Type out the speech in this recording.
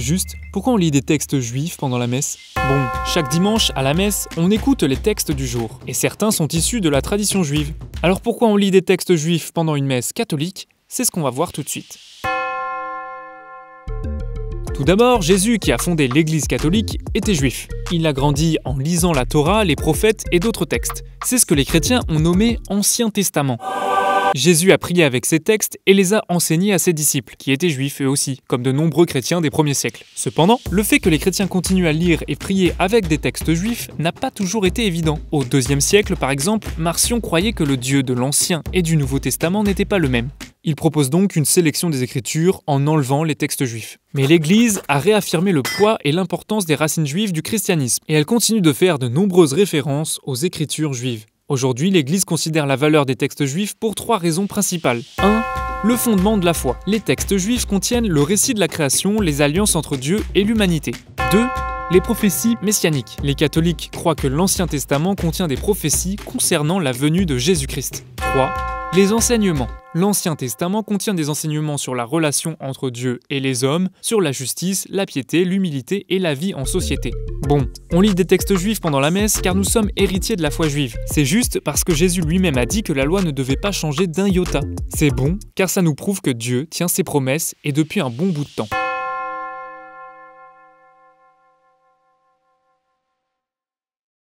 Juste, pourquoi on lit des textes juifs pendant la messe? Bon, chaque dimanche, à la messe, on écoute les textes du jour, et certains sont issus de la tradition juive. Alors pourquoi on lit des textes juifs pendant une messe catholique? C'est ce qu'on va voir tout de suite. Tout d'abord, Jésus, qui a fondé l'Église catholique, était juif. Il a grandi en lisant la Torah, les prophètes et d'autres textes. C'est ce que les chrétiens ont nommé Ancien Testament. Jésus a prié avec ces textes et les a enseignés à ses disciples, qui étaient juifs eux aussi, comme de nombreux chrétiens des premiers siècles. Cependant, le fait que les chrétiens continuent à lire et prier avec des textes juifs n'a pas toujours été évident. Au IIe siècle, par exemple, Marcion croyait que le Dieu de l'Ancien et du Nouveau Testament n'était pas le même. Il propose donc une sélection des Écritures en enlevant les textes juifs. Mais l'Église a réaffirmé le poids et l'importance des racines juives du christianisme, et elle continue de faire de nombreuses références aux Écritures juives. Aujourd'hui, l'Église considère la valeur des textes juifs pour 3 raisons principales. 1. Le fondement de la foi. Les textes juifs contiennent le récit de la création, les alliances entre Dieu et l'humanité. 2. Les prophéties messianiques. Les catholiques croient que l'Ancien Testament contient des prophéties concernant la venue de Jésus-Christ. 3. Les enseignements. L'Ancien Testament contient des enseignements sur la relation entre Dieu et les hommes, sur la justice, la piété, l'humilité et la vie en société. Bon, on lit des textes juifs pendant la messe car nous sommes héritiers de la foi juive. C'est juste parce que Jésus lui-même a dit que la loi ne devait pas changer d'un iota. C'est bon car ça nous prouve que Dieu tient ses promesses et depuis un bon bout de temps.